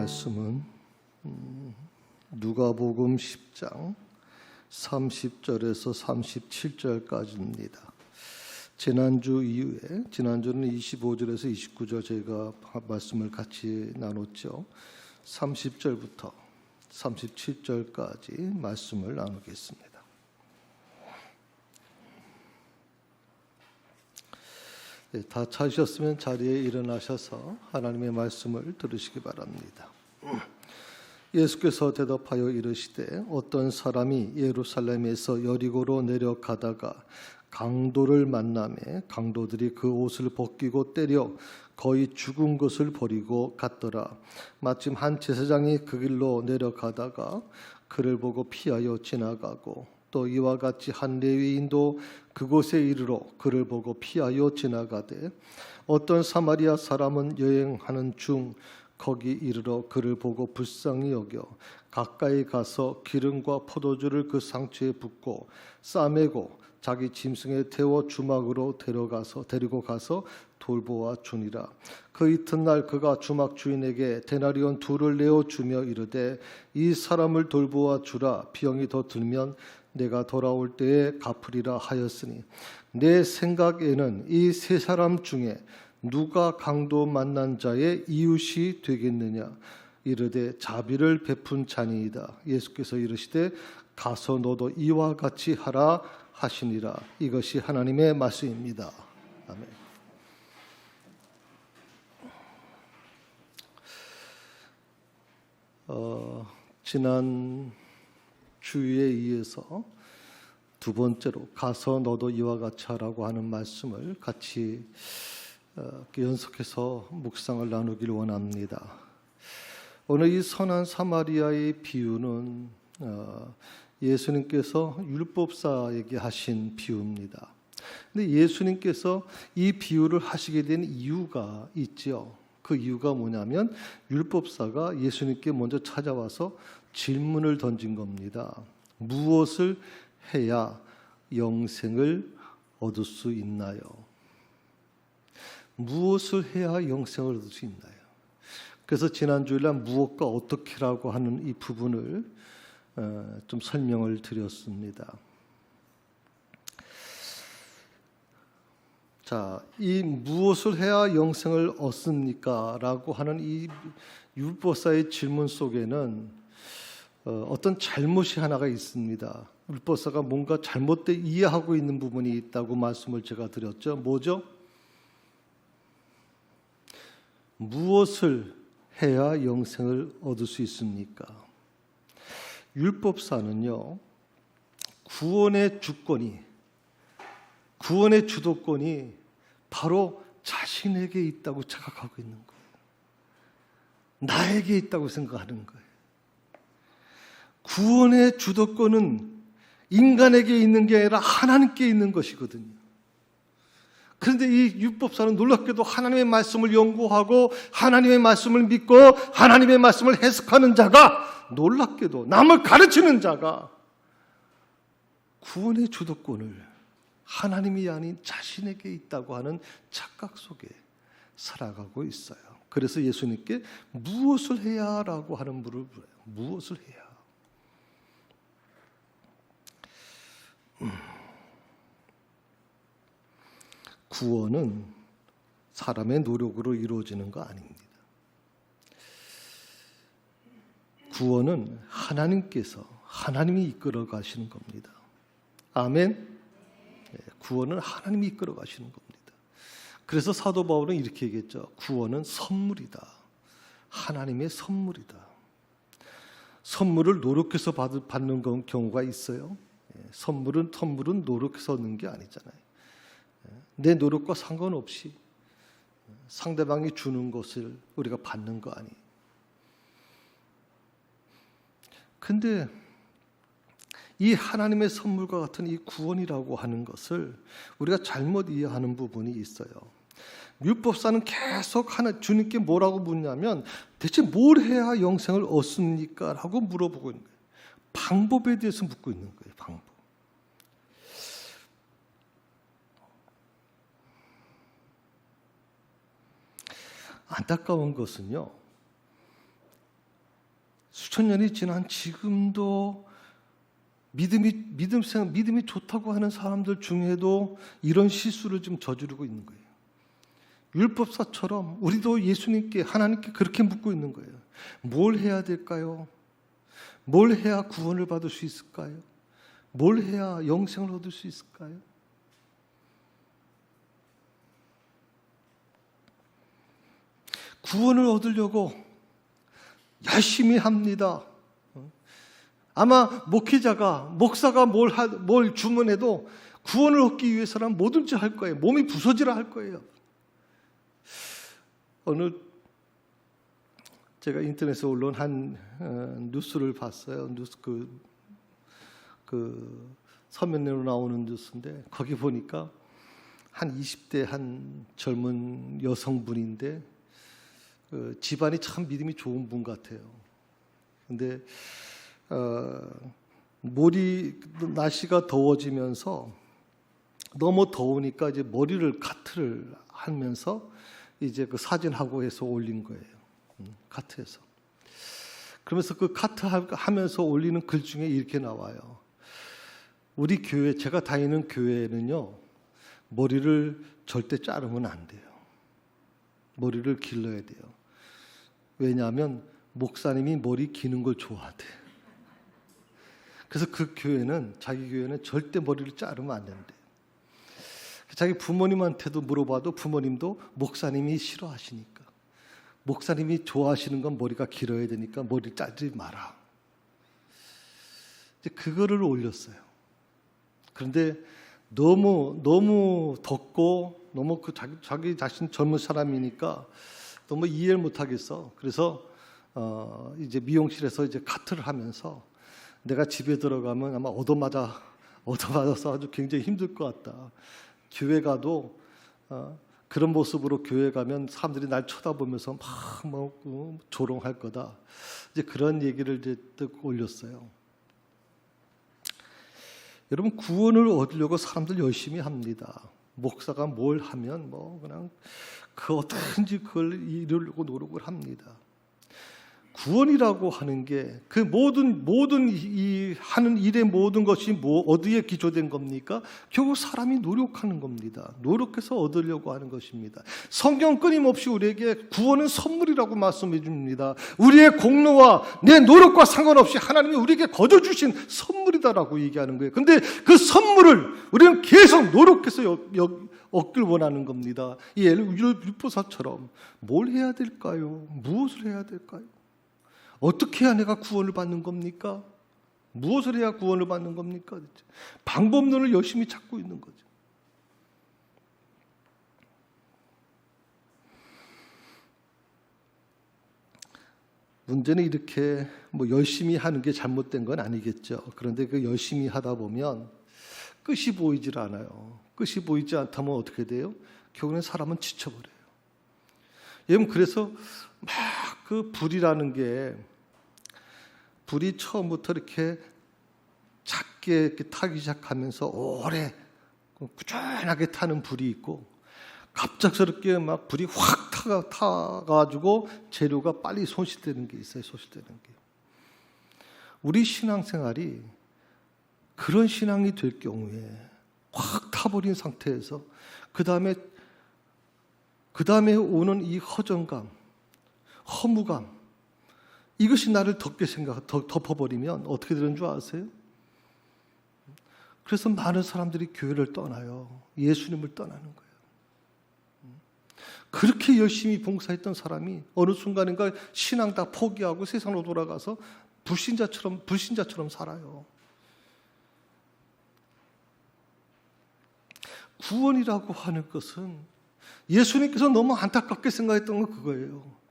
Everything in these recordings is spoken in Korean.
말씀은 누가복음 10장 30절에서 37절까지입니다. 지난주 이후에, 지난주는 25절에서 29절 저희가 말씀을 같이 나눴죠. 30절부터 37절까지 말씀을 나누겠습니다. 네, 다 찾으셨으면 자리에 일어나셔서 하나님의 말씀을 들으시기 바랍니다. 예수께서 대답하여 이르시되 어떤 사람이 예루살렘에서 여리고로 내려가다가 강도를 만나매 강도들이 그 옷을 벗기고 때려 거의 죽은 것을 버리고 갔더라. 마침 한 제사장이 그 길로 내려가다가 그를 보고 피하여 지나가고 또 이와 같이 한 레위인도 그곳에 이르러 그를 보고 피하여 지나가되 어떤 사마리아 사람은 여행하는 중 거기 이르러 그를 보고 불쌍히 여겨 가까이 가서 기름과 포도주를 그 상처에 붓고 싸매고 자기 짐승에 태워 주막으로 데리고 가서 돌보아 주니라. 그 이튿날 그가 주막 주인에게 데나리온 2를 내어 주며 이르되 이 사람을 돌보아 주라. 비용이 더 들면 내가 돌아올 때에 갚으리라 하였으니 내 생각에는 이 세 사람 중에 누가 강도 만난 자의 이웃이 되겠느냐. 이르되 자비를 베푼 자니이다. 예수께서 이르시되 가서 너도 이와 같이 하라 하시니라. 이것이 하나님의 말씀입니다. 아멘. 지난 주에 이어서 두 번째로 가서 너도 이와 같이 하라고 하는 말씀을 같이 연속해서 묵상을 나누기를 원합니다. 오늘 이 선한 사마리아의 비유는 예수님께서 율법사에게 하신 비유입니다. 근데 예수님께서 이 비유를 하시게 된 이유가 있죠. 그 이유가 뭐냐면 율법사가 예수님께 먼저 찾아와서 질문을 던진 겁니다. 무엇을 해야 영생을 얻을 수 있나요? 무엇을 해야 영생을 얻을 수 있나요? 그래서 지난 주일날 무엇과 어떻게라고 하는 이 부분을 좀 설명을 드렸습니다. 자, 이 무엇을 해야 영생을 얻습니까? 라고 하는 이 율법사의 질문 속에는 어떤 잘못이 하나가 있습니다. 율법사가 뭔가 잘못되게 이해하고 있는 부분이 있다고 말씀을 제가 드렸죠. 뭐죠? 무엇을 해야 영생을 얻을 수 있습니까? 율법사는요, 구원의 주권이, 구원의 주도권이 바로 자신에게 있다고 착각하고 있는 거예요. 나에게 있다고 생각하는 거예요. 구원의 주도권은 인간에게 있는 게 아니라 하나님께 있는 것이거든요. 그런데 이 율법사는 놀랍게도 하나님의 말씀을 연구하고 하나님의 말씀을 믿고 하나님의 말씀을 해석하는 자가, 놀랍게도 남을 가르치는 자가 구원의 주도권을 하나님이 아닌 자신에게 있다고 하는 착각 속에 살아가고 있어요. 그래서 예수님께 무엇을 해야라고 하는 물을 물어요. 무엇을 해야? 구원은 사람의 노력으로 이루어지는 거 아닙니다. 구원은 하나님이 이끌어 가시는 겁니다. 아멘. 네, 구원은 하나님이 이끌어 가시는 겁니다. 그래서 사도 바울은 이렇게 얘기했죠. 구원은 선물이다. 하나님의 선물이다. 선물을 노력해서 받는 경우가 있어요. 선물은 노력해서 얻는 게 아니잖아요. 내 노력과 상관없이 상대방이 주는 것을 우리가 받는 거 아니에요. 근데 이 하나님의 선물과 같은 이 구원이라고 하는 것을 우리가 잘못 이해하는 부분이 있어요. 율법사는 계속 주님께 뭐라고 묻냐면 대체 뭘 해야 영생을 얻습니까? 라고 물어보고 있는 거예요. 방법에 대해서 묻고 있는 거예요. 방법. 안타까운 것은요, 수천 년이 지난 지금도 믿음이 좋다고 하는 사람들 중에도 이런 실수를 좀 저지르고 있는 거예요. 율법사처럼 우리도 예수님께, 하나님께 그렇게 묻고 있는 거예요. 뭘 해야 될까요? 뭘 해야 구원을 받을 수 있을까요? 뭘 해야 영생을 얻을 수 있을까요? 구원을 얻으려고 열심히 합니다. 아마 목사가 뭘 주문해도 구원을 얻기 위해서는 뭐든지 할 거예요. 몸이 부서지라 할 거예요. 제가 인터넷에 올라온 한 뉴스를 봤어요. 뉴스 그 서면으로 나오는 뉴스인데 거기 보니까 한 20대 한 젊은 여성분인데 집안이 참 믿음이 좋은 분 같아요. 근데 날씨가 더워지면서 너무 더우니까 이제 머리를 카트를 하면서 이제 그 사진하고 해서 올린 거예요. 카트에서. 그러면서 그 카트 하면서 올리는 글 중에 이렇게 나와요. 우리 교회, 제가 다니는 교회는요, 머리를 절대 자르면 안 돼요. 머리를 길러야 돼요. 왜냐하면 목사님이 머리 기는 걸 좋아하대요. 그래서 그 교회는, 자기 교회는 절대 머리를 자르면 안 된대요. 자기 부모님한테도 물어봐도 부모님도 목사님이 싫어하시니까, 목사님이 좋아하시는 건 머리가 길어야 되니까 머리 자르지 마라. 이제 그거를 올렸어요. 그런데 너무 덥고 너무 자기 자신 젊은 사람이니까 너무 이해를 못 하겠어. 그래서 이제 미용실에서 이제 카트를 하면서 내가 집에 들어가면 아마 얻어맞아서 아주 굉장히 힘들 것 같다. 교회 가도 그런 모습으로 교회 가면 사람들이 날 쳐다보면서 막 조롱할 거다. 이제 그런 얘기를 이제 딱 올렸어요. 여러분, 구원을 얻으려고 사람들 열심히 합니다. 목사가 뭘 하면 그냥 어떻게든지 그걸 이루려고 노력을 합니다. 구원이라고 하는 게 그 모든 이 하는 일의 모든 것이 어디에 기초된 겁니까? 결국 사람이 노력하는 겁니다. 노력해서 얻으려고 하는 것입니다. 성경 끊임없이 우리에게 구원은 선물이라고 말씀해 줍니다. 우리의 공로와 내 노력과 상관없이 하나님이 우리에게 거저 주신 선물이다라고 얘기하는 거예요. 근데 그 선물을 우리는 계속 노력해서 얻길 원하는 겁니다. 이 율법사처럼 뭘 해야 될까요? 무엇을 해야 될까요? 어떻게 해야 내가 구원을 받는 겁니까? 무엇을 해야 구원을 받는 겁니까? 방법론을 열심히 찾고 있는 거죠. 문제는 이렇게 열심히 하는 게 잘못된 건 아니겠죠. 그런데 그 열심히 하다 보면 끝이 보이질 않아요. 끝이 보이지 않다면 어떻게 돼요? 결국엔 사람은 지쳐버려요. 여러분, 그래서 막 그 불이 처음부터 이렇게 작게 이렇게 타기 시작하면서 오래 꾸준하게 타는 불이 있고, 갑작스럽게 막 불이 확 타가지고 재료가 빨리 손실되는 게 있어요. 손실되는 게. 우리 신앙생활이 그런 신앙이 될 경우에 확 타버린 상태에서 그 다음에 오는 이 허전감, 허무감, 이것이 나를 덮어버리면 어떻게 되는 줄 아세요? 그래서 많은 사람들이 교회를 떠나요. 예수님을 떠나는 거예요. 그렇게 열심히 봉사했던 사람이 어느 순간인가 신앙 다 포기하고 세상으로 돌아가서 불신자처럼 살아요. 구원이라고 하는 것은 예수님께서 너무 안타깝게 생각했던 건 그거예요.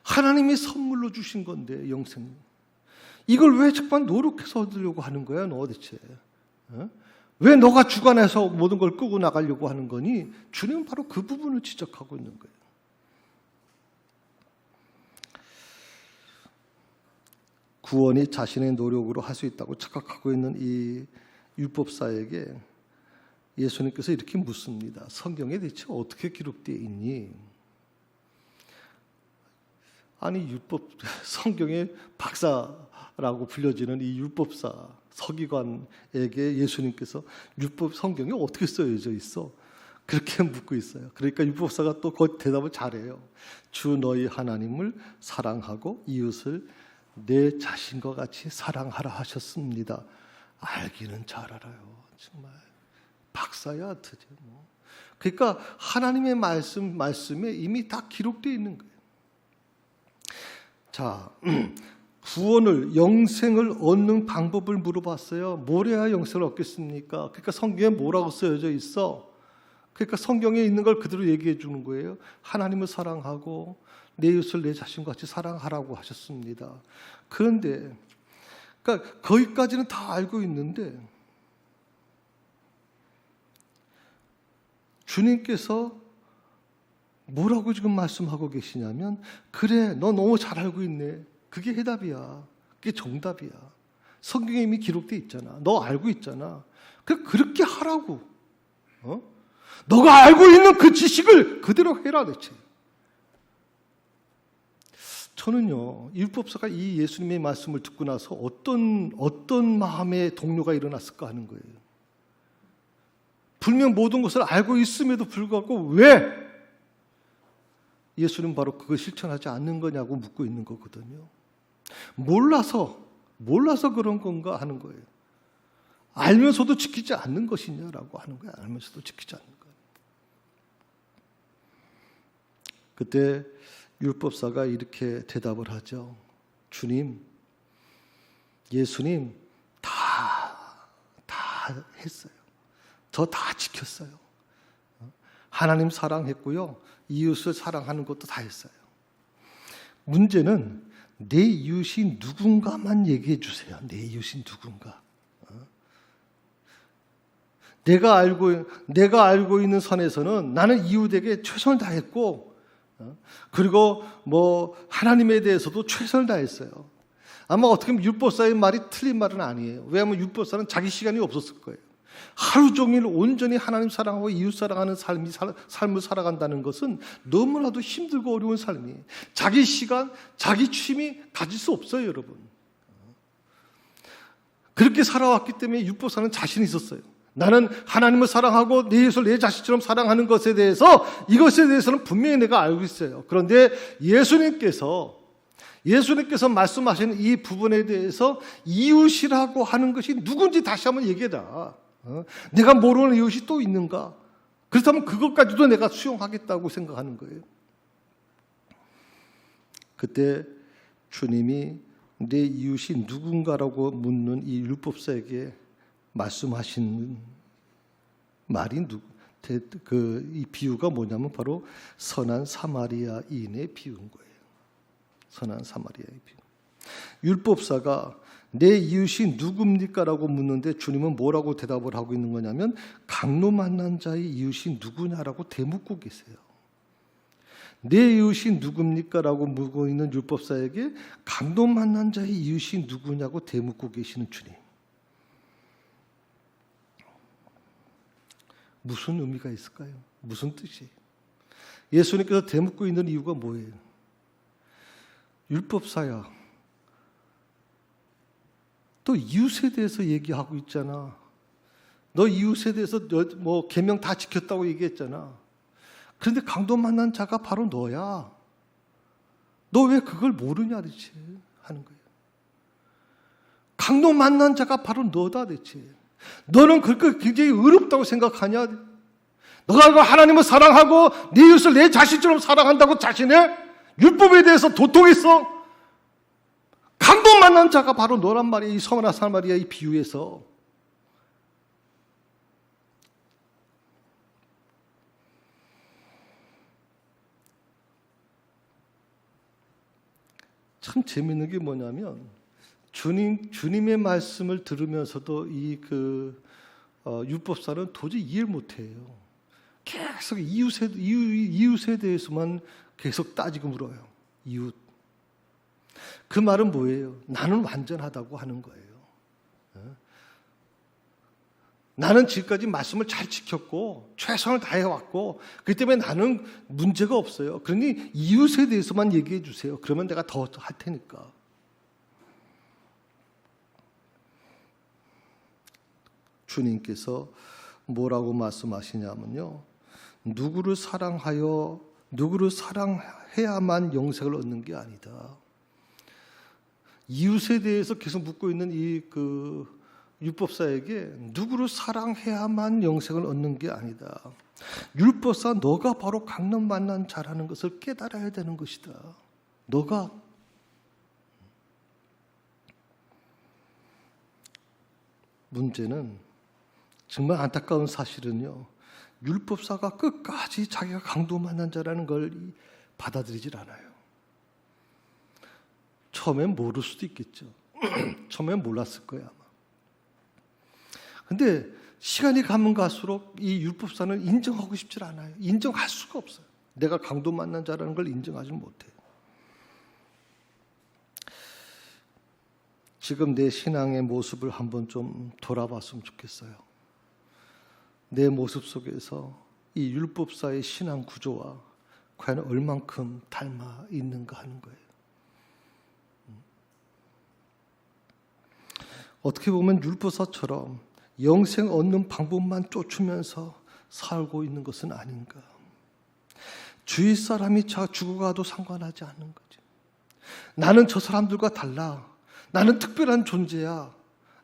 하나님이 선물로 주신 건데, 영생. 이걸 왜 자꾸만 노력해서 얻으려고 하는 거야, 너 대체? 왜 너가 주관해서 모든 걸 끄고 나가려고 하는 거니? 주님은 바로 그 부분을 지적하고 있는 거예요. 구원이 자신의 노력으로 할 수 있다고 착각하고 있는 이 율법사에게 예수님께서 이렇게 묻습니다. 성경에 대체 어떻게 기록되어 있니? 아니 율법 성경의 박사라고 불려지는 이 율법사 서기관에게 예수님께서 율법 성경이 어떻게 쓰여져 있어? 그렇게 묻고 있어요. 그러니까 율법사가 또 그 대답을 잘해요. 주 너희 하나님을 사랑하고 이웃을 내 자신과 같이 사랑하라 하셨습니다. 알기는 잘 알아요. 정말 박사야 드디어 뭐. 그러니까 하나님의 말씀에 이미 다 기록되어 있는 거예요. 자, 구원을 영생을 얻는 방법을 물어봤어요. 뭘 해야 영생을 얻겠습니까? 그러니까 성경에 뭐라고 쓰여져 있어? 그러니까 성경에 있는 걸 그대로 얘기해 주는 거예요. 하나님을 사랑하고 내 이웃을 내 자신과 같이 사랑하라고 하셨습니다. 그런데 그러니까 거기까지는 다 알고 있는데 주님께서 뭐라고 지금 말씀하고 계시냐면 그래 너 너무 잘 알고 있네. 그게 해답이야. 그게 정답이야. 성경에 이미 기록돼 있잖아. 너 알고 있잖아. 그렇게 하라고. 너가 알고 있는 그 지식을 그대로 해라 대체. 저는요 율법사가 이 예수님의 말씀을 듣고 나서 어떤 마음의 동요가 일어났을까 하는 거예요. 분명 모든 것을 알고 있음에도 불구하고 왜 예수는 바로 그걸 실천하지 않는 거냐고 묻고 있는 거거든요. 몰라서 그런 건가 하는 거예요. 알면서도 지키지 않는 것이냐라고 하는 거예요. 알면서도 지키지 않는 거예요. 그때 율법사가 이렇게 대답을 하죠. 주님, 예수님 다 했어요. 저 다 지켰어요. 하나님 사랑했고요. 이웃을 사랑하는 것도 다 했어요. 문제는 내 이웃이 누군가만 얘기해 주세요. 내 이웃이 누군가. 내가 알고 있는 선에서는 나는 이웃에게 최선을 다했고 그리고 뭐 하나님에 대해서도 최선을 다했어요. 아마 어떻게 보면 율법사의 말이 틀린 말은 아니에요. 왜냐하면 율법사는 자기 시간이 없었을 거예요. 하루 종일 온전히 하나님 사랑하고 이웃 사랑하는 삶을 살아간다는 것은 너무나도 힘들고 어려운 삶이에요. 자기 시간, 자기 취미 가질 수 없어요, 여러분. 그렇게 살아왔기 때문에 율법사는 자신이 있었어요. 나는 하나님을 사랑하고 내 이웃을 내 자신처럼 사랑하는 이것에 대해서는 분명히 내가 알고 있어요. 그런데 예수님께서 말씀하시는 이 부분에 대해서 이웃이라고 하는 것이 누군지 다시 한번 얘기해라. 내가 모르는 이웃이 또 있는가? 그렇다면 그것까지도 내가 수용하겠다고 생각하는 거예요. 그때 주님이 내 이웃이 누군가라고 묻는 이 율법사에게 말씀하신 말이 이 비유가 뭐냐면 바로 선한 사마리아인의 비유인 거예요. 선한 사마리아의 비유. 율법사가 내 이웃이 누굽니까라고 묻는데 주님은 뭐라고 대답을 하고 있는 거냐면 강로 만난 자의 이웃이 누구냐라고 대묻고 계세요. 내 이웃이 누굽니까라고 묻고 있는 율법사에게 강로 만난 자의 이웃이 누구냐고 대묻고 계시는 주님. 무슨 의미가 있을까요? 무슨 뜻이에요? 예수님께서 대묻고 있는 이유가 뭐예요? 율법사야. 또 이웃에 대해서 얘기하고 있잖아. 너 이웃에 대해서 뭐 계명 다 지켰다고 얘기했잖아. 그런데 강도 만난 자가 바로 너야. 너 왜 그걸 모르냐 대체 하는 거예요. 강도 만난 자가 바로 너다 대체. 너는 그렇게 굉장히 어렵다고 생각하냐? 너가 하나님을 사랑하고 네 이웃을 내 자신처럼 사랑한다고 자신의 율법에 대해서 도통했어? 강도 만난 자가 바로 너란 말이야. 이 선한 사마리아 이 비유에서. 참 재밌는 게 뭐냐면 주님의 말씀을 들으면서도 율법사는 도저히 이해를 못해요. 계속 이웃에 대해서만 계속 따지고 물어요. 이웃. 그 말은 뭐예요? 나는 완전하다고 하는 거예요. 나는 지금까지 말씀을 잘 지켰고 최선을 다해왔고 그렇기 때문에 나는 문제가 없어요. 그러니 이웃에 대해서만 얘기해 주세요. 그러면 내가 더 할 테니까. 주님께서 뭐라고 말씀하시냐면요. 누구를 사랑해야만 영생을 얻는 게 아니다. 이웃에 대해서 계속 묻고 있는 율법사에게 누구를 사랑해야만 영생을 얻는 게 아니다. 율법사 너가 바로 강론 만난 자라는 것을 깨달아야 되는 것이다. 너가. 문제는 정말 안타까운 사실은요. 율법사가 끝까지 자기가 강도 만난 자라는 걸 받아들이질 않아요. 처음엔 모를 수도 있겠죠. 처음엔 몰랐을 거예요 아마. 근데 시간이 가면 갈수록 이 율법사는 인정하고 싶지 않아요. 인정할 수가 없어요. 내가 강도 만난 자라는 걸 인정하지 못해요. 지금 내 신앙의 모습을 한번 좀 돌아봤으면 좋겠어요. 내 모습 속에서 이 율법사의 신앙 구조와 과연 얼만큼 닮아 있는가 하는 거예요. 어떻게 보면 율법사처럼 영생 얻는 방법만 쫓으면서 살고 있는 것은 아닌가. 주위 사람이 죽어가도 상관하지 않는 거죠. 나는 저 사람들과 달라. 나는 특별한 존재야.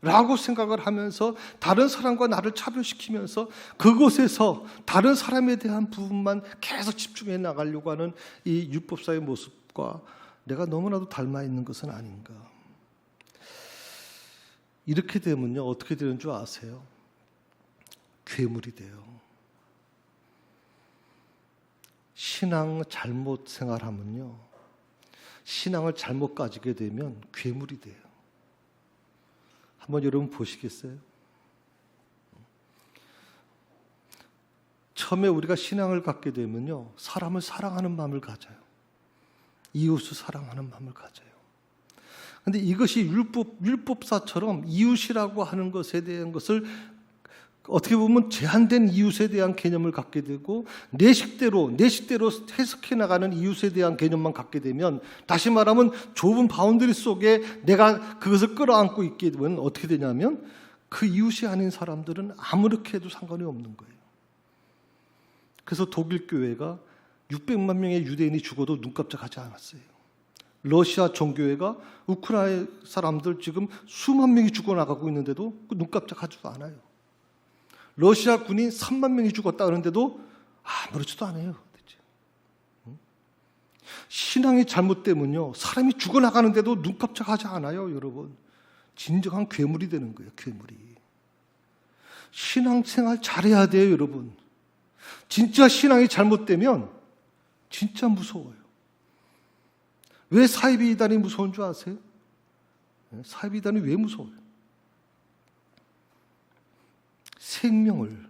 라고 생각을 하면서 다른 사람과 나를 차별시키면서 그곳에서 다른 사람에 대한 부분만 계속 집중해 나가려고 하는 이 율법사의 모습과 내가 너무나도 닮아 있는 것은 아닌가. 이렇게 되면요, 어떻게 되는 줄 아세요? 괴물이 돼요. 신앙 잘못 생활하면요, 신앙을 잘못 가지게 되면 괴물이 돼요. 한번 여러분 보시겠어요? 처음에 우리가 신앙을 갖게 되면요, 사람을 사랑하는 마음을 가져요. 이웃을 사랑하는 마음을 가져요. 근데 이것이 율법사처럼 이웃이라고 하는 것에 대한 것을 어떻게 보면 제한된 이웃에 대한 개념을 갖게 되고 내 식대로 해석해 나가는 이웃에 대한 개념만 갖게 되면, 다시 말하면 좁은 바운더리 속에 내가 그것을 끌어안고 있게 되면 어떻게 되냐면 그 이웃이 아닌 사람들은 아무렇게 해도 상관이 없는 거예요. 그래서 독일 교회가 600만 명의 유대인이 죽어도 눈 깜짝하지 않았어요. 러시아 종교회가 우크라이나 사람들 지금 수만 명이 죽어나가고 있는데도 눈 깜짝하지도 않아요. 러시아 군인 3만 명이 죽었다 그러는데도 아무렇지도 않아요. 신앙이 잘못되면요, 사람이 죽어나가는데도 눈 깜짝하지 않아요. 여러분, 진정한 괴물이 되는 거예요. 괴물이. 신앙생활 잘해야 돼요. 여러분, 진짜 신앙이 잘못되면 진짜 무서워요. 왜 사이비 이단이 무서운 줄 아세요? 사이비 이단이 왜 무서워요? 생명을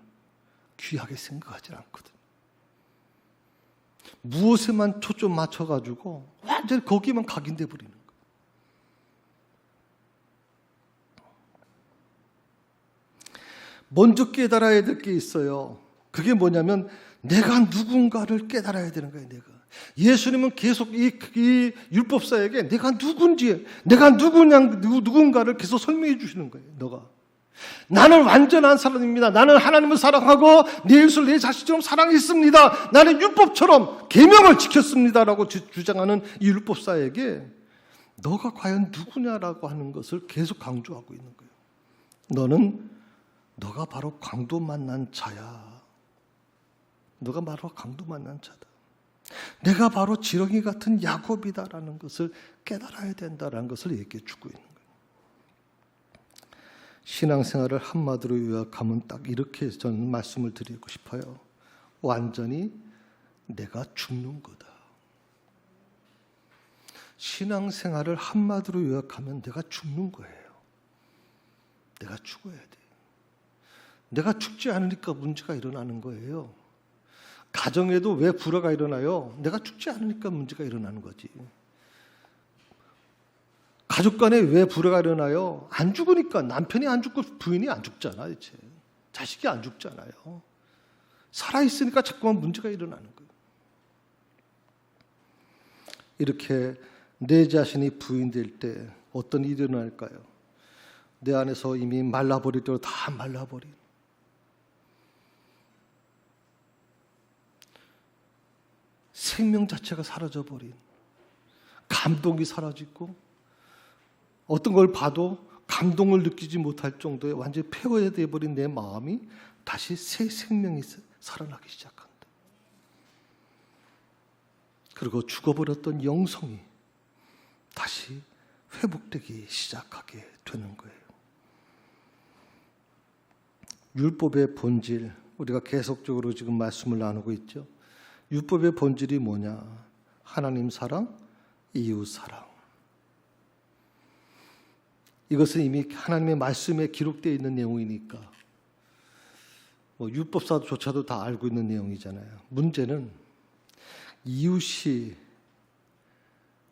귀하게 생각하지 않거든. 무엇에만 초점 맞춰가지고 완전히 거기만 각인돼 버리는 거예요. 먼저 깨달아야 될 게 있어요. 그게 뭐냐면 내가 누군가를 깨달아야 되는 거예요. 예수님은 계속 이 율법사에게 내가 누군지, 내가 누군가를 계속 설명해 주시는 거예요. 너가. 나는 완전한 사람입니다. 나는 하나님을 사랑하고 내 이웃을 내 자신처럼 사랑했습니다. 나는 율법처럼 계명을 지켰습니다라고 주장하는 이 율법사에게 너가 과연 누구냐라고 하는 것을 계속 강조하고 있는 거예요. 너가 바로 강도 만난 자야. 너가 바로 강도 만난 자다. 내가 바로 지렁이 같은 야곱이다라는 것을 깨달아야 된다라는 것을 얘기해 주고 있는 거예요. 신앙생활을 한마디로 요약하면 딱 이렇게 저는 말씀을 드리고 싶어요. 완전히 내가 죽는 거다. 신앙생활을 한마디로 요약하면 내가 죽는 거예요. 내가 죽어야 돼. 내가 죽지 않으니까 문제가 일어나는 거예요. 가정에도 왜 불화가 일어나요? 내가 죽지 않으니까 문제가 일어나는 거지. 가족 간에 왜 불화가 일어나요? 안 죽으니까. 남편이 안 죽고 부인이 안 죽잖아, 대체. 자식이 안 죽잖아요. 살아있으니까 자꾸만 문제가 일어나는 거예요. 이렇게 내 자신이 부인될 때 어떤 일이 일어날까요? 내 안에서 이미 말라버릴 대로 다 말라버린, 생명 자체가 사라져버린, 감동이 사라지고 어떤 걸 봐도 감동을 느끼지 못할 정도의 완전히 폐허되어 버린 내 마음이 다시 새 생명이 살아나기 시작한다. 그리고 죽어버렸던 영성이 다시 회복되기 시작하게 되는 거예요. 율법의 본질, 우리가 계속적으로 지금 말씀을 나누고 있죠. 율법의 본질이 뭐냐? 하나님 사랑, 이웃 사랑. 이것은 이미 하나님의 말씀에 기록되어 있는 내용이니까 율법사조차도 다 알고 있는 내용이잖아요. 문제는 이웃이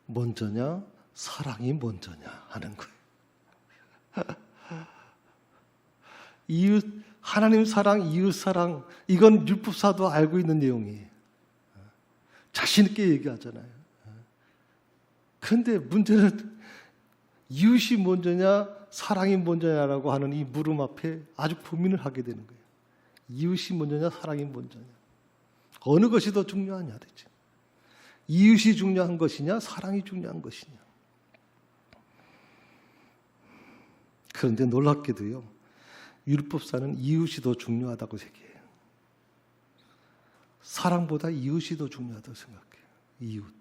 먼저냐, 사랑이 먼저냐 하는 거예요. 이웃, 하나님 사랑, 이웃 사랑, 이건 율법사도 알고 있는 내용이에요. 자신 있게 얘기하잖아요. 그런데 문제는 이웃이 먼저냐, 사랑이 먼저냐라고 하는 이 물음 앞에 아주 고민을 하게 되는 거예요. 이웃이 먼저냐, 사랑이 먼저냐. 어느 것이 더 중요하냐 되죠. 이웃이 중요한 것이냐, 사랑이 중요한 것이냐. 그런데 놀랍게도요, 율법사는 이웃이 더 중요하다고 생각해요. 사랑보다 이웃이 더 중요하다고 생각해요. 이웃.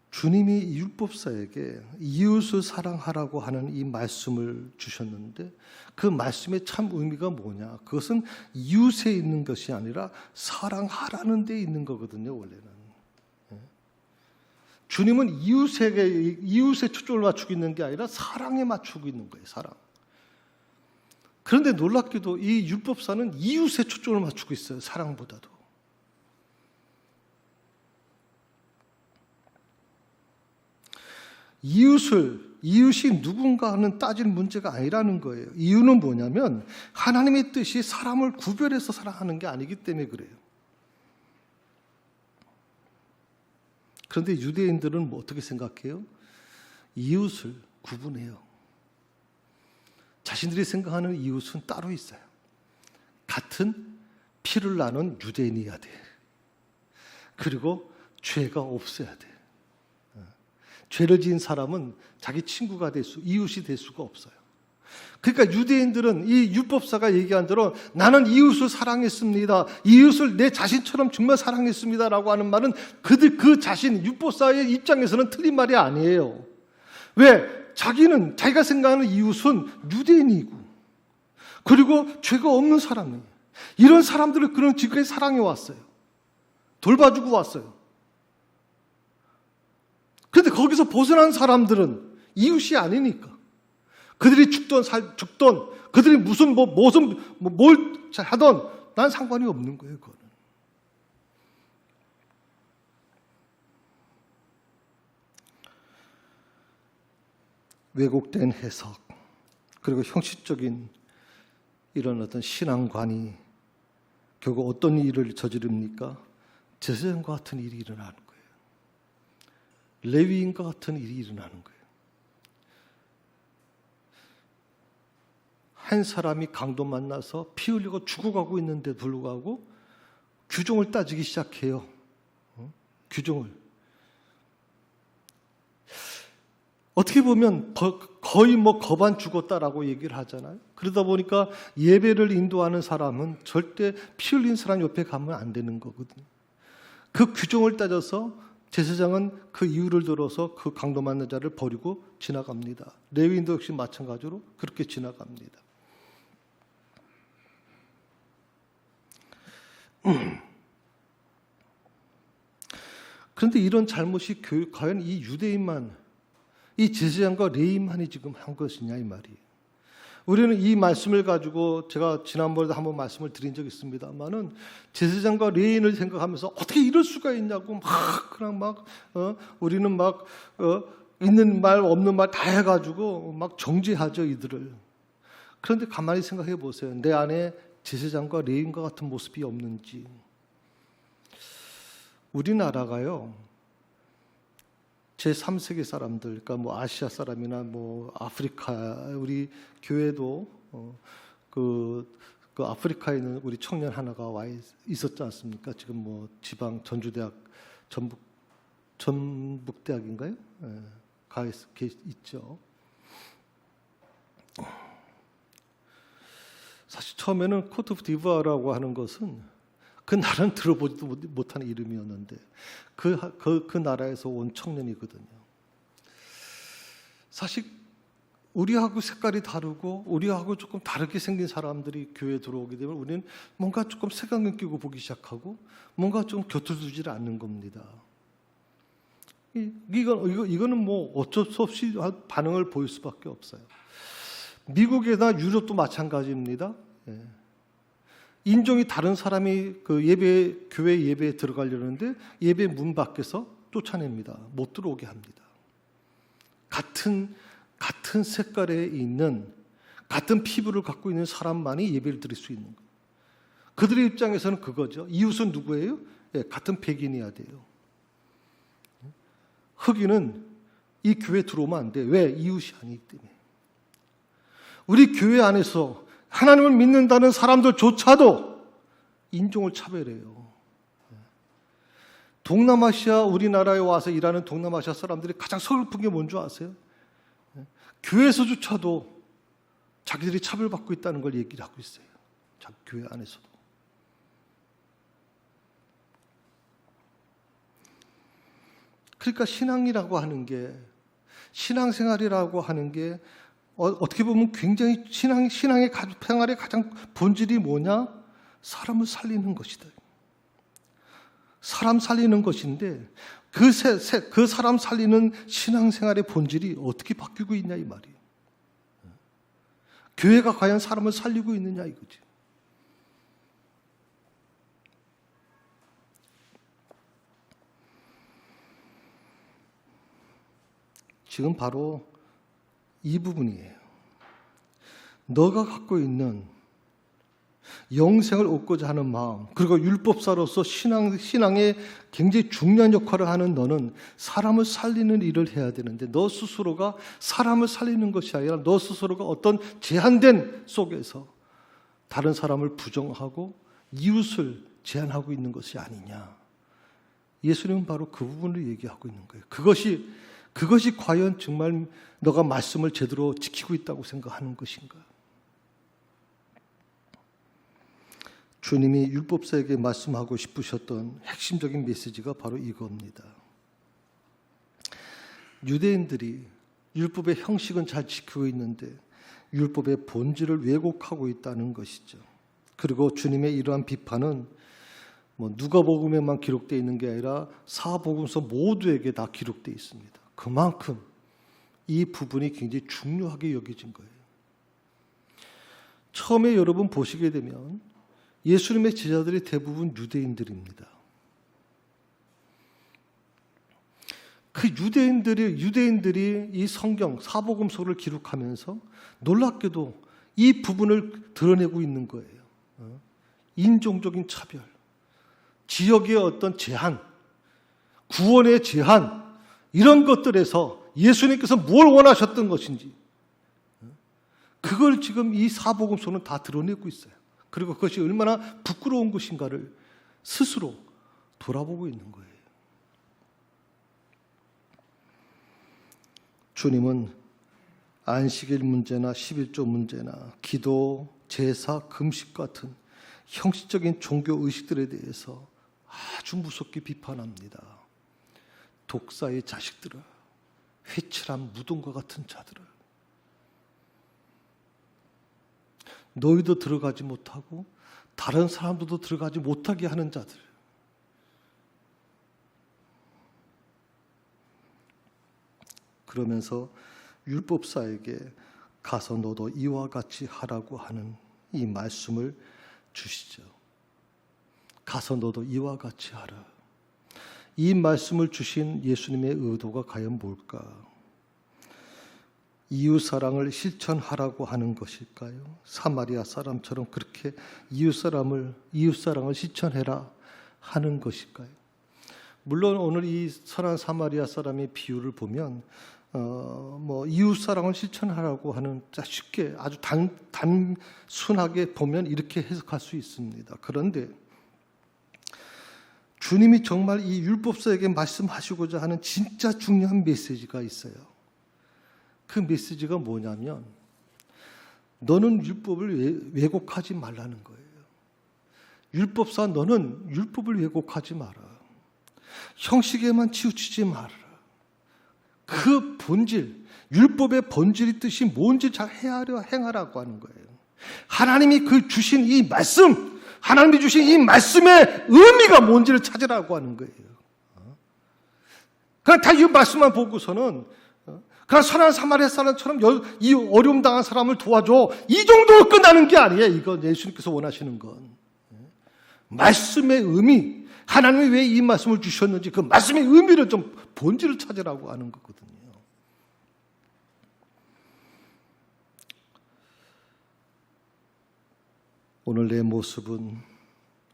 주님이 율법사에게 이웃을 사랑하라고 하는 이 말씀을 주셨는데 그 말씀의 참 의미가 뭐냐? 그것은 이웃에 있는 것이 아니라 사랑하라는 데 있는 거거든요, 원래는. 주님은 이웃에 초점을 맞추고 있는 게 아니라 사랑에 맞추고 있는 거예요, 사랑. 그런데 놀랍게도 이 율법사는 이웃에 초점을 맞추고 있어요, 사랑보다도. 이웃이 누군가 하는 따질 문제가 아니라는 거예요. 이유는 뭐냐면 하나님의 뜻이 사람을 구별해서 사랑하는 게 아니기 때문에 그래요. 그런데 유대인들은 어떻게 생각해요? 이웃을 구분해요. 자신들이 생각하는 이웃은 따로 있어요. 같은 피를 나눈 유대인이어야 돼. 그리고 죄가 없어야 돼. 죄를 지은 사람은 자기 친구가 이웃이 될 수가 없어요. 그러니까 유대인들은 이 율법사가 얘기한 대로 나는 이웃을 사랑했습니다. 이웃을 내 자신처럼 정말 사랑했습니다라고 하는 말은 그 자신 율법사의 입장에서는 틀린 말이 아니에요. 왜? 자기가 생각하는 이웃은 유대인이고 그리고 죄가 없는 사람이에요. 이런 사람들을 그런 지금까지 사랑해 왔어요. 돌봐주고 왔어요. 그런데 거기서 벗어난 사람들은 이웃이 아니니까 그들이 죽던 그들이 뭘 하던 난 상관이 없는 거예요. 그거는. 왜곡된 해석 그리고 형식적인 이런 어떤 신앙관이 결국 어떤 일을 저지릅니까? 제사장과 같은 일이 일어나는 거예요. 레위인과 같은 일이 일어나는 거예요. 한 사람이 강도 만나서 피 흘리고 죽어가고 있는데 불구하고 규정을 따지기 시작해요. 규정을. 어떻게 보면 거의 거반 죽었다라고 얘기를 하잖아요. 그러다 보니까 예배를 인도하는 사람은 절대 피 흘린 사람 옆에 가면 안 되는 거거든요. 그 규정을 따져서 제사장은 그 이유를 들어서 그 강도 맞는 자를 버리고 지나갑니다. 레위인도 역시 마찬가지로 그렇게 지나갑니다. 그런데 이런 잘못이 과연 이 유대인만, 이 제사장과 레위인만이 지금 한 것이냐 이 말이에요. 우리는 이 말씀을 가지고 제가 지난번에도 한번 말씀을 드린 적이 있습니다만은 제사장과 레인을 생각하면서 어떻게 이럴 수가 있냐고 막 그냥 막 우리는 막 있는 말 없는 말 다 해가지고 막 정죄하죠 이들을. 그런데 가만히 생각해 보세요. 내 안에 제사장과 레인과 같은 모습이 없는지. 우리나라가요 제3세계 사람들, 그러니까 뭐 아시아 사람이나 뭐 아프리카, 우리 교회도 그 아프리카에 있는 우리 청년 하나가 와 있었지 않습니까? 지금 뭐 지방 전주대학 전북대학인가요? 예, 가 있죠. 사실 처음에는 코트 디부아르라고 하는 것은 그 나라는 들어보지도 못하는 이름이었는데 그 나라에서 온 청년이거든요. 사실 우리하고 색깔이 다르고 우리하고 조금 다르게 생긴 사람들이 교회에 들어오게 되면 우리는 뭔가 조금 색안경 끼고 보기 시작하고 뭔가 좀 곁을 두질 않는 겁니다. 이거는 뭐 어쩔 수 없이 반응을 보일 수밖에 없어요. 미국이나 유럽도 마찬가지입니다. 예. 인종이 다른 사람이 그 교회 예배에 들어가려는데 예배 문 밖에서 쫓아냅니다. 못 들어오게 합니다. 같은 색깔에 있는 같은 피부를 갖고 있는 사람만이 예배를 드릴 수 있는 거예요. 그들의 입장에서는 그거죠. 이웃은 누구예요? 예, 같은 백인이어야 돼요. 흑인은 이 교회에 들어오면 안 돼. 왜? 이웃이 아니기 때문에. 우리 교회 안에서 하나님을 믿는다는 사람들조차도 인종을 차별해요. 동남아시아 우리나라에 와서 일하는 동남아시아 사람들이 가장 서글픈 게 뭔지 아세요? 교회에서조차도 자기들이 차별받고 있다는 걸 얘기를 하고 있어요. 자기 교회 안에서도. 그러니까 신앙이라고 하는 게, 신앙생활이라고 하는 게 어떻게 보면 굉장히 신앙의 생활의 가장 본질이 뭐냐? 사람을 살리는 것이다. 사람 살리는 것인데 그 사람 살리는 신앙생활의 본질이 어떻게 바뀌고 있냐 이 말이에요. 교회가 과연 사람을 살리고 있느냐 이거지. 지금 바로 이 부분이에요. 너가 갖고 있는 영생을 얻고자 하는 마음, 그리고 율법사로서 신앙에 굉장히 중요한 역할을 하는 너는 사람을 살리는 일을 해야 되는데 너 스스로가 사람을 살리는 것이 아니라 너 스스로가 어떤 제한된 속에서 다른 사람을 부정하고 이웃을 제한하고 있는 것이 아니냐. 예수님은 바로 그 부분을 얘기하고 있는 거예요. 그것이 과연 정말 너가 말씀을 제대로 지키고 있다고 생각하는 것인가? 주님이 율법사에게 말씀하고 싶으셨던 핵심적인 메시지가 바로 이겁니다. 유대인들이 율법의 형식은 잘 지키고 있는데 율법의 본질을 왜곡하고 있다는 것이죠. 그리고 주님의 이러한 비판은 누가복음에만 기록되어 있는 게 아니라 사복음서 모두에게 다 기록되어 있습니다. 그만큼 이 부분이 굉장히 중요하게 여겨진 거예요. 처음에 여러분 보시게 되면 예수님의 제자들이 대부분 유대인들입니다. 그 유대인들이 이 성경 사복음서를 기록하면서 놀랍게도 이 부분을 드러내고 있는 거예요. 인종적인 차별, 지역의 어떤 제한, 구원의 제한, 이런 것들에서 예수님께서 뭘 원하셨던 것인지 그걸 지금 이 사복음서는 다 드러내고 있어요. 그리고 그것이 얼마나 부끄러운 것인가를 스스로 돌아보고 있는 거예요. 주님은 안식일 문제나 11조 문제나 기도, 제사, 금식 같은 형식적인 종교 의식들에 대해서 아주 무섭게 비판합니다. 독사의 자식들을, 회칠한 무덤과 같은 자들을, 너희도 들어가지 못하고 다른 사람들도 들어가지 못하게 하는 자들. 그러면서 율법사에게 가서 너도 이와 같이 하라고 하는 이 말씀을 주시죠. 가서 너도 이와 같이 하라. 이 말씀을 주신 예수님의 의도가 과연 뭘까? 이웃사랑을 실천하라고 하는 것일까요? 사마리아 사람처럼 그렇게 이웃사랑을 실천해라 하는 것일까요? 물론 오늘 이 선한 사마리아 사람의 비유를 보면 이웃사랑을 실천하라고 하는 쉽게 아주 단순하게 보면 이렇게 해석할 수 있습니다. 그런데 주님이 정말 이 율법사에게 말씀하시고자 하는 진짜 중요한 메시지가 있어요. 그 메시지가 뭐냐면 너는 율법을 왜곡하지 말라는 거예요. 율법사 너는 율법을 왜곡하지 마라. 형식에만 치우치지 말아라. 그 본질, 율법의 본질이 뜻이 뭔지 잘 행하라고 하는 거예요. 하나님이 주신 이 말씀, 하나님이 주신 이 말씀의 의미가 뭔지를 찾으라고 하는 거예요. 그냥 다 이 말씀만 보고서는 그냥 선한 사마리아 사람처럼 이 어려움 당한 사람을 도와줘. 이 정도로 끝나는 게 아니에요. 이거 예수님께서 원하시는 건. 말씀의 의미, 하나님이 왜 이 말씀을 주셨는지 그 말씀의 의미를 좀 본질을 찾으라고 하는 거거든요. 오늘 내 모습은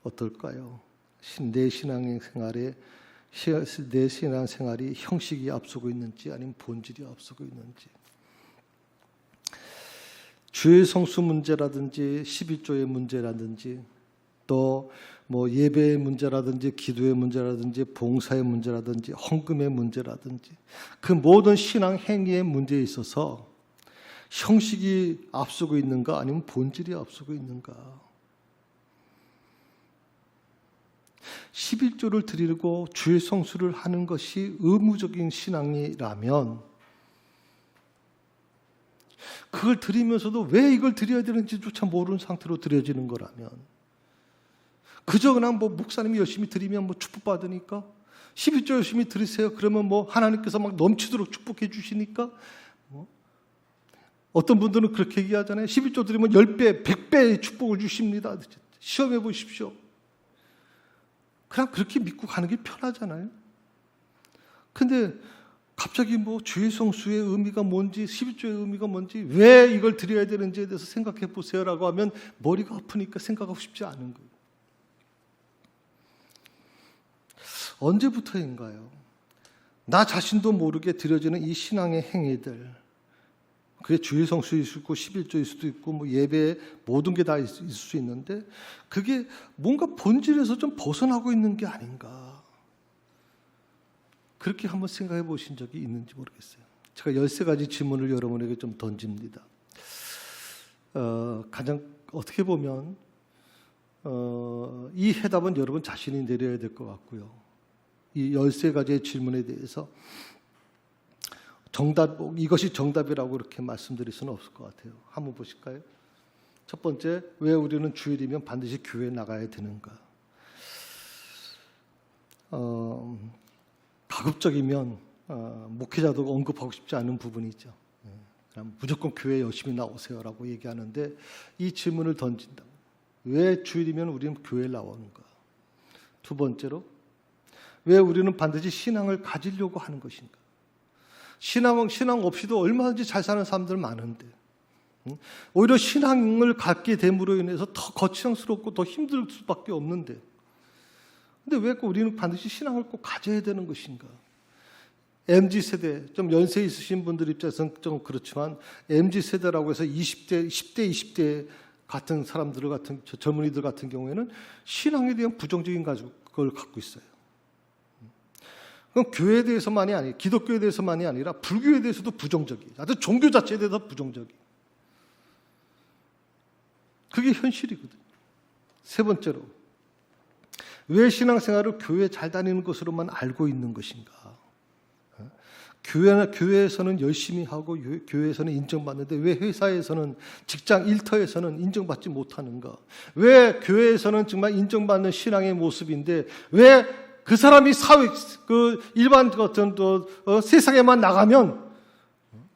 어떨까요? 내 신앙생활이 형식이 앞서고 있는지 아니면 본질이 앞서고 있는지. 주의 성수 문제라든지 11조의 문제라든지 또 예배의 문제라든지 기도의 문제라든지 봉사의 문제라든지 헌금의 문제라든지 그 모든 신앙 행위의 문제에 있어서 형식이 앞서고 있는가 아니면 본질이 앞서고 있는가. 11조를 드리고 주의 성수를 하는 것이 의무적인 신앙이라면 그걸 드리면서도 왜 이걸 드려야 되는지조차 모르는 상태로 드려지는 거라면 그저 그냥 목사님이 열심히 드리면 축복받으니까 11조 열심히 드리세요. 그러면 하나님께서 막 넘치도록 축복해 주시니까 어떤 분들은 그렇게 얘기하잖아요. 11조 드리면 10배, 100배의 축복을 주십니다. 시험해 보십시오. 그냥 그렇게 믿고 가는 게 편하잖아요. 근데 갑자기 주의 성수의 의미가 뭔지 11조의 의미가 뭔지 왜 이걸 드려야 되는지에 대해서 생각해 보세요라고 하면 머리가 아프니까 생각하고 싶지 않은 거예요. 언제부터인가요? 나 자신도 모르게 드려지는 이 신앙의 행위들, 그게 주의 성수일 수 있고 11조일 수도 있고 예배의 모든 게 다 있을 수 있는데 그게 뭔가 본질에서 좀 벗어나고 있는 게 아닌가. 그렇게 한번 생각해 보신 적이 있는지 모르겠어요. 제가 13가지 질문을 여러분에게 좀 던집니다. 가장 어떻게 보면 이 해답은 여러분 자신이 내려야 될 것 같고요. 이 13가지의 질문에 대해서 이것이 정답이라고 그렇게 말씀드릴 수는 없을 것 같아요. 한번 보실까요? 첫 번째, 왜 우리는 주일이면 반드시 교회에 나가야 되는가? 가급적이면 목회자도 언급하고 싶지 않은 부분이죠. 그럼 무조건 교회에 열심히 나오세요라고 얘기하는데 이 질문을 던진다. 왜 주일이면 우리는 교회에 나오는가? 두 번째로, 왜 우리는 반드시 신앙을 가지려고 하는 것인가? 신앙 없이도 얼마든지 잘 사는 사람들 많은데 오히려 신앙을 갖게 됨으로 인해서 더 거창스럽고 더 힘들 수밖에 없는데 근데 왜 우리는 반드시 신앙을 꼭 가져야 되는 것인가? MZ세대, 좀 연세 있으신 분들 입장에서는 좀 그렇지만 MZ세대라고 해서 20대, 10대, 20대 같은 사람들 같은 젊은이들 같은 경우에는 신앙에 대한 부정적인 걸 갖고 있어요. 그럼 교회에 대해서만이 아니라 기독교에 대해서만이 아니라 불교에 대해서도 부정적이에요. 하여튼 종교 자체에 대해서 부정적이에요. 그게 현실이거든요. 세 번째로, 왜 신앙생활을 교회 잘 다니는 것으로만 알고 있는 것인가? 교회에서는 열심히 하고 교회에서는 인정받는데 왜 회사에서는 직장 일터에서는 인정받지 못하는가? 왜 교회에서는 정말 인정받는 신앙의 모습인데 왜 그 사람이 일반 같은 세상에만 나가면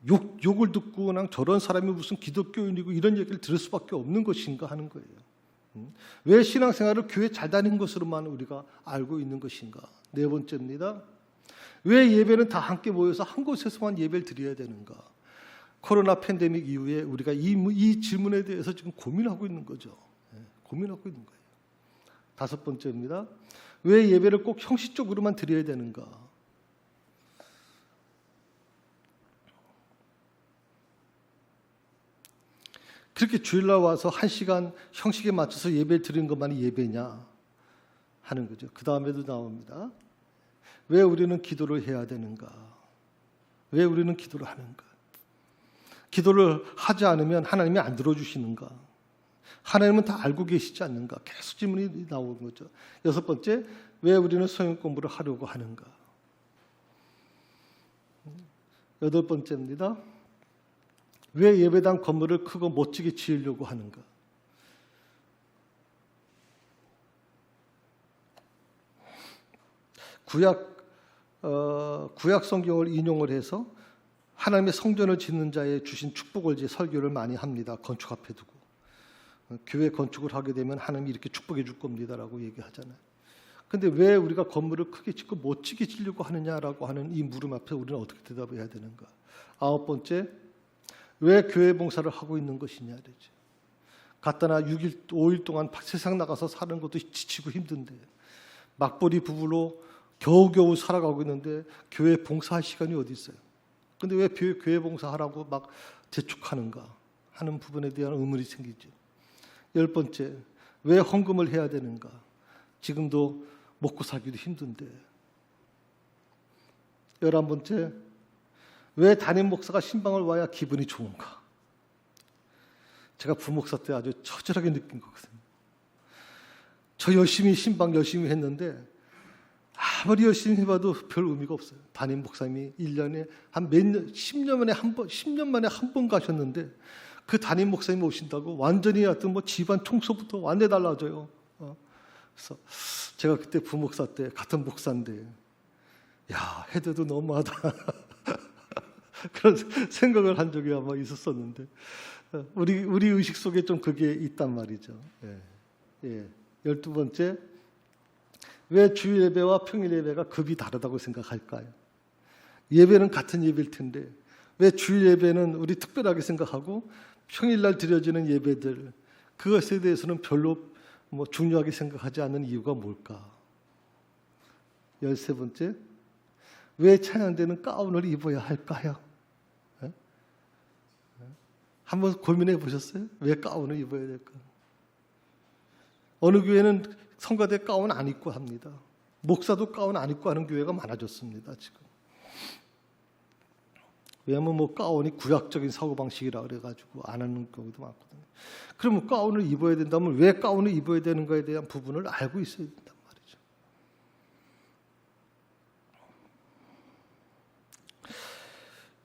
욕을 듣고 그냥 저런 사람이 무슨 기독교인이고 이런 얘기를 들을 수밖에 없는 것인가 하는 거예요. 왜 신앙생활을 교회 잘 다니는 것으로만 우리가 알고 있는 것인가? 네 번째입니다. 왜 예배는 다 함께 모여서 한 곳에서만 예배를 드려야 되는가? 코로나 팬데믹 이후에 우리가 이 질문에 대해서 지금 고민하고 있는 거죠. 고민하고 있는 거예요. 다섯 번째입니다. 왜 예배를 꼭 형식적으로만 드려야 되는가? 그렇게 주일날 와서 1시간 형식에 맞춰서 예배를 드리는 것만이 예배냐 하는 거죠. 그 다음에도 나옵니다. 왜 우리는 기도를 해야 되는가? 왜 우리는 기도를 하는가? 기도를 하지 않으면 하나님이 안 들어주시는가? 하나님은 다 알고 계시지 않는가? 계속 질문이 나오는 거죠. 여섯 번째, 왜 우리는 성경 공부를 하려고 하는가? 여덟 번째입니다. 왜 예배당 건물을 크고 멋지게 지으려고 하는가? 구약 성경을 인용을 해서 하나님의 성전을 짓는 자에 주신 축복을 이제 설교를 많이 합니다. 건축 앞에 두고. 교회 건축을 하게 되면 하나님이 이렇게 축복해 줄 겁니다라고 얘기하잖아요. 근데 왜 우리가 건물을 크게 짓고 멋지게 지려고 하느냐라고 하는 이 물음 앞에 우리는 어떻게 대답해야 되는가? 아홉 번째, 왜 교회 봉사를 하고 있는 것이냐 그러죠. 갔다나 6일, 5일 동안 세상 나가서 사는 것도 지치고 힘든데 맞벌이 부부로 겨우겨우 살아가고 있는데 교회 봉사할 시간이 어디 있어요? 근데 왜 교회 봉사하라고 막 재촉하는가 하는 부분에 대한 의문이 생기죠. 열 번째, 왜 헌금을 해야 되는가? 지금도 먹고 살기도 힘든데. 11번째, 왜 담임 목사가 신방을 와야 기분이 좋은가? 제가 부목사 때 아주 처절하게 느낀 거거든요. 저 열심히 신방 열심히 했는데 아무리 열심히 해봐도 별 의미가 없어요. 담임 목사님이 1년에 한 몇 년, 10년 만에 한 번 가셨는데 그 담임 목사님 오신다고 완전히 하여튼 뭐 집안 청소부터 완전히 달라져요. 그래서 제가 그때 부목사 때 같은 목사인데 야, 해도 너무하다. 그런 생각을 한 적이 아마 있었었는데 우리 의식 속에 좀 그게 있단 말이죠. 예. 12번째, 왜 주일 예배와 평일 예배가 급이 다르다고 생각할까요? 예배는 같은 예배일 텐데 왜 주일 예배는 우리 특별하게 생각하고 평일날 드려지는 예배들 그것에 대해서는 별로 뭐 중요하게 생각하지 않는 이유가 뭘까? 13번째, 왜 찬양대는 가운을 입어야 할까요? 한번 고민해 보셨어요? 왜 가운을 입어야 될까? 어느 교회는 성가대 가운 안 입고 합니다. 목사도 가운 안 입고 하는 교회가 많아졌습니다. 지금. 왜냐하면 뭐 가운이 구약적인 사고방식이라 그래가지고 안 하는 경우도 많거든요. 그러면 가운을 입어야 된다면 왜 가운을 입어야 되는가에 대한 부분을 알고 있어야 된단 말이죠.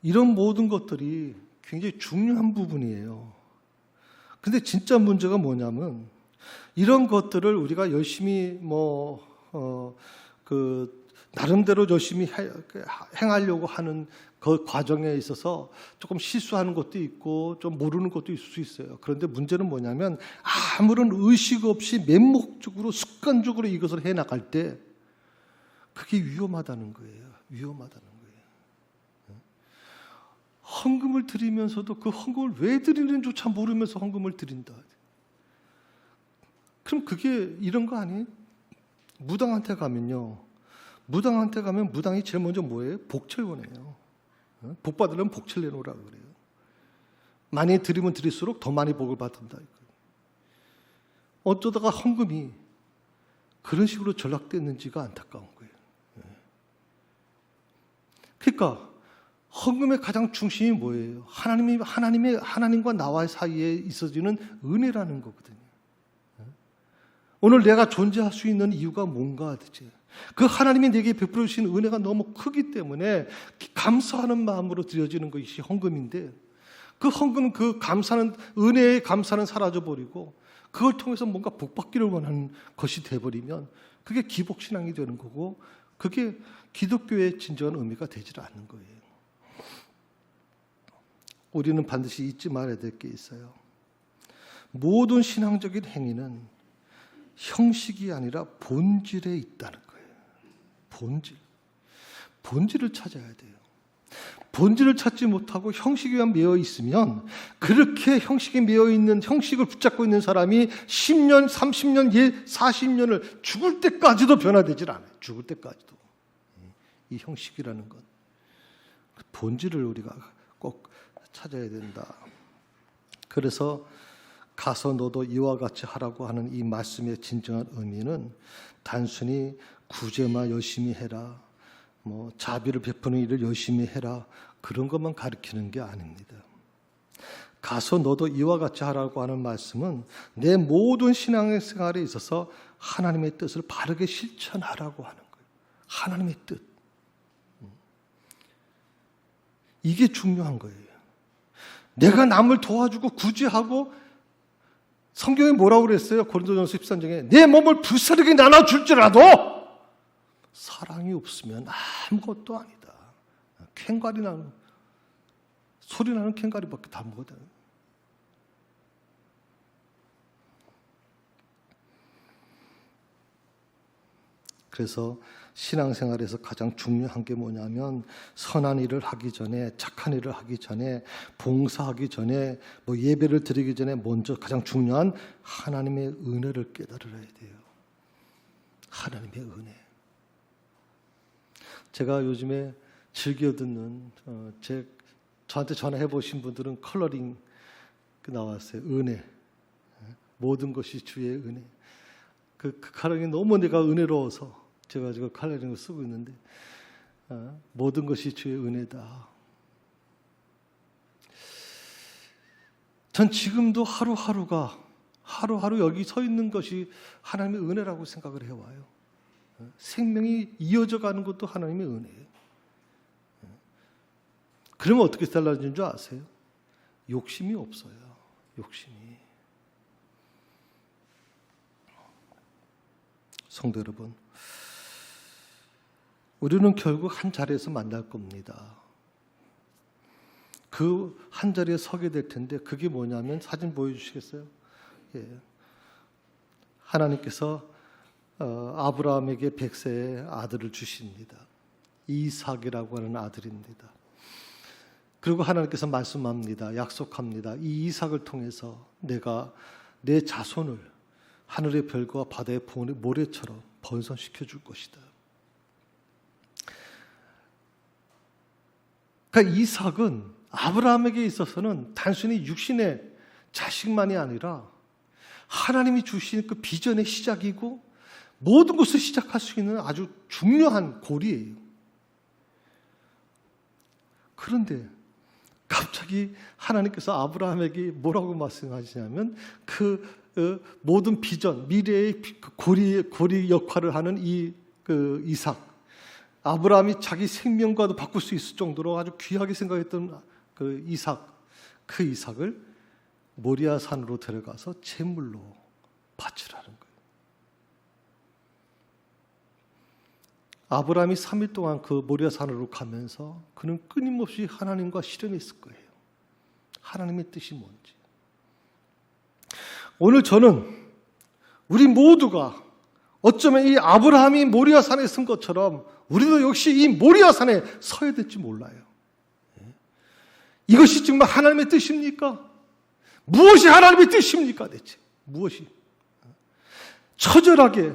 이런 모든 것들이 굉장히 중요한 부분이에요. 근데 진짜 문제가 뭐냐면 이런 것들을 우리가 열심히 나름대로 열심히 행하려고 하는 그 과정에 있어서 조금 실수하는 것도 있고 좀 모르는 것도 있을 수 있어요. 그런데 문제는 뭐냐면 아무런 의식 없이 맹목적으로 습관적으로 이것을 해나갈 때 그게 위험하다는 거예요. 위험하다는 거예요. 헌금을 드리면서도 그 헌금을 왜 드리는지조차 모르면서 헌금을 드린다. 그럼 그게 이런 거 아니에요? 무당한테 가면요. 무당한테 가면 무당이 제일 먼저 뭐예요? 복철 원해요. 복 받으려면 복철 내놓으라 그래요. 많이 드리면 드릴수록 더 많이 복을 받는다. 어쩌다가 헌금이 그런 식으로 전락됐는지가 안타까운 거예요. 그러니까 헌금의 가장 중심이 뭐예요? 하나님과 나와의 사이에 있어지는 은혜라는 거거든요. 오늘 내가 존재할 수 있는 이유가 뭔가 대체? 그 하나님이 내게 베풀어 주신 은혜가 너무 크기 때문에 감사하는 마음으로 드려지는 것이 헌금인데 그 헌금 그 감사는 은혜의 감사는 사라져 버리고 그걸 통해서 뭔가 복받기를 원하는 것이 돼버리면 그게 기복신앙이 되는 거고 그게 기독교의 진정한 의미가 되질 않는 거예요. 우리는 반드시 잊지 말아야 될 게 있어요. 모든 신앙적인 행위는 형식이 아니라 본질에 있다는 거예요. 본질을 찾아야 돼요. 본질을 찾지 못하고 형식에만 매여 있으면, 그렇게 형식에 매여 있는, 형식을 붙잡고 있는 사람이 10년, 30년, 40년을 죽을 때까지도 변화되질 않아요. 죽을 때까지도. 이 형식이라는 것, 본질을 우리가 꼭 찾아야 된다. 그래서 가서 너도 이와 같이 하라고 하는 이 말씀의 진정한 의미는 단순히 구제만 열심히 해라, 자비를 베푸는 일을 열심히 해라, 그런 것만 가르치는 게 아닙니다. 가서 너도 이와 같이 하라고 하는 말씀은 내 모든 신앙생활에 있어서 하나님의 뜻을 바르게 실천하라고 하는 거예요. 하나님의 뜻. 이게 중요한 거예요. 내가 남을 도와주고 구제하고, 성경에 뭐라고 그랬어요? 고린도전서 13장에 내 몸을 불사르게 나눠줄지라도 사랑이 없으면 아무것도 아니다. 캥가리 나는, 소리 나는 캥가리밖에 다 먹거든. 그래서 신앙생활에서 가장 중요한 게 뭐냐면, 선한 일을 하기 전에, 착한 일을 하기 전에, 봉사하기 전에, 예배를 드리기 전에 먼저 가장 중요한 하나님의 은혜를 깨달아야 돼요. 하나님의 은혜. 제가 요즘에 즐겨 듣는, 저한테 전화해 보신 분들은 컬러링 나왔어요. 은혜. 모든 것이 주의 은혜. 그 컬러링이 너무 내가 은혜로워서 제가 지금 컬러링을 쓰고 있는데, 모든 것이 주의 은혜다. 전 지금도 하루하루 여기 서 있는 것이 하나님의 은혜라고 생각을 해와요. 생명이 이어져 가는 것도 하나님의 은혜예요. 그러면 어떻게 달라지는 줄 아세요? 욕심이 없어요. 욕심이. 성도 여러분, 우리는 결국 한 자리에서 만날 겁니다. 그 한 자리에 서게 될 텐데, 그게 뭐냐면, 사진 보여주시겠어요? 예. 하나님께서 아브라함에게 100세의 아들을 주십니다. 이삭이라고 하는 아들입니다. 그리고 하나님께서 말씀합니다. 약속합니다. 이 이삭을 통해서 내가 내 자손을 하늘의 별과 바다의 모래처럼 번성시켜 줄 것이다. 그러니까 이삭은 아브라함에게 있어서는 단순히 육신의 자식만이 아니라 하나님이 주신 그 비전의 시작이고, 모든 것을 시작할 수 있는 아주 중요한 고리예요. 그런데 갑자기 하나님께서 아브라함에게 뭐라고 말씀하시냐면, 모든 비전, 미래의 고리 역할을 하는 이삭, 아브라함이 자기 생명과도 바꿀 수 있을 정도로 아주 귀하게 생각했던 그 이삭을 모리아 산으로 데려가서 제물로 바치라는 거예요. 아브라함이 3일 동안 그 모리아 산으로 가면서 그는 끊임없이 하나님과 실현했을 거예요. 하나님의 뜻이 뭔지. 오늘 저는 우리 모두가 어쩌면 이 아브라함이 모리아 산에 쓴 것처럼 우리도 역시 이 모리아 산에 서야 될지 몰라요. 이것이 정말 하나님의 뜻입니까? 무엇이 하나님의 뜻입니까? 대체 무엇이? 처절하게,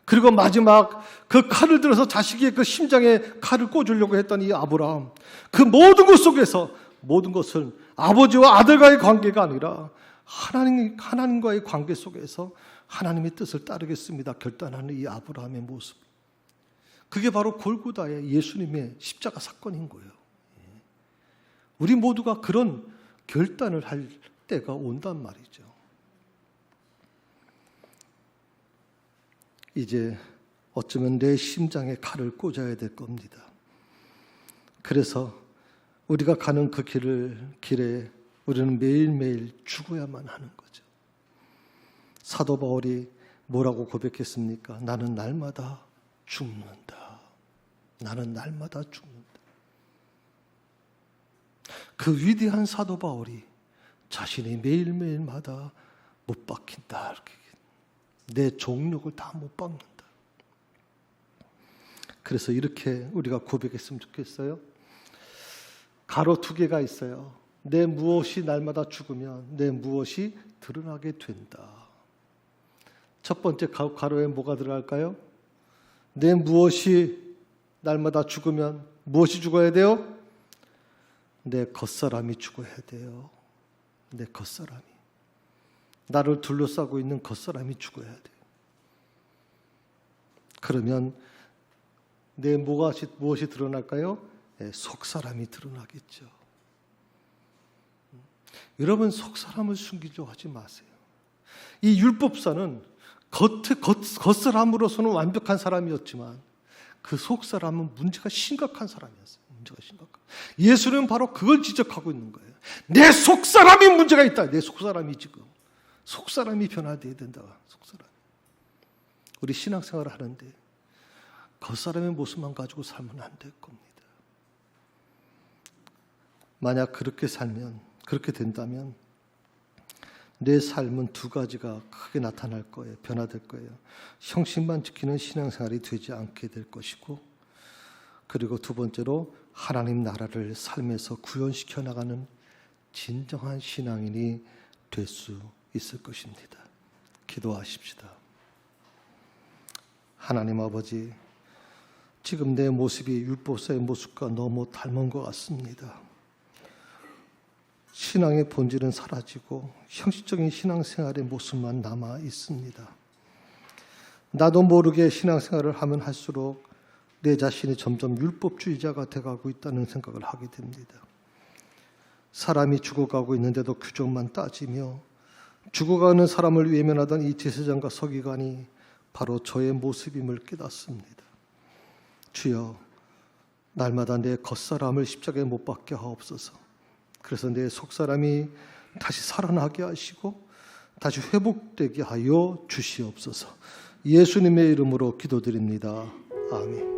그리고 마지막 그 칼을 들어서 자식의 그 심장에 칼을 꽂으려고 했던 이 아브라함, 그 모든 것 속에서 모든 것은 아버지와 아들과의 관계가 아니라 하나님과의 관계 속에서 하나님의 뜻을 따르겠습니다 결단하는 이 아브라함의 모습, 그게 바로 골고다의 예수님의 십자가 사건인 거예요. 우리 모두가 그런 결단을 할 때가 온단 말이죠. 이제 어쩌면 내 심장에 칼을 꽂아야 될 겁니다. 그래서 우리가 가는 그 길에 우리는 매일매일 죽어야만 하는 거죠. 사도 바울이 뭐라고 고백했습니까? 나는 날마다 죽는다. 나는 날마다 죽는다. 그 위대한 사도 바울이 자신이 매일매일마다 못 박힌다. 이렇게. 내 종력을 다 못 박는다. 그래서 이렇게 우리가 고백했으면 좋겠어요. 가로 2개가 있어요. 내 무엇이 날마다 죽으면 내 무엇이 드러나게 된다. 첫 번째 가로에 뭐가 들어갈까요? 내 무엇이 날마다 죽으면 무엇이 죽어야 돼요? 내 겉사람이 죽어야 돼요. 내 겉사람이. 나를 둘러싸고 있는 겉사람이 죽어야 돼요. 그러면 내 무엇이 드러날까요? 네, 속사람이 드러나겠죠. 여러분, 속사람을 숨기려 하지 마세요. 이 율법사는 겉사람으로서는 완벽한 사람이었지만 그 속사람은 문제가 심각한 사람이었어요. 문제가 심각한. 예수는 바로 그걸 지적하고 있는 거예요. 내 속사람이 문제가 있다. 내 속사람이 지금. 속사람이 변화되어야 된다. 속사람. 우리 신앙생활을 하는데 겉사람의 모습만 가지고 살면 안 될 겁니다. 만약 그렇게 된다면 내 삶은 2가지가 크게 나타날 거예요. 변화될 거예요. 형식만 지키는 신앙생활이 되지 않게 될 것이고, 그리고 2번째로 하나님 나라를 삶에서 구현시켜 나가는 진정한 신앙인이 될 수 있을 것입니다. 기도하십시다. 하나님 아버지, 지금 내 모습이 율법사의 모습과 너무 닮은 것 같습니다. 신앙의 본질은 사라지고 형식적인 신앙생활의 모습만 남아 있습니다. 나도 모르게 신앙생활을 하면 할수록 내 자신이 점점 율법주의자가 돼가고 있다는 생각을 하게 됩니다. 사람이 죽어가고 있는데도 규정만 따지며 죽어가는 사람을 외면하던 이 제사장과 서기관이 바로 저의 모습임을 깨닫습니다. 주여, 날마다 내 겉사람을 십자가에 못 박게 하옵소서. 그래서 내 속사람이 다시 살아나게 하시고 다시 회복되게 하여 주시옵소서. 예수님의 이름으로 기도드립니다. 아멘.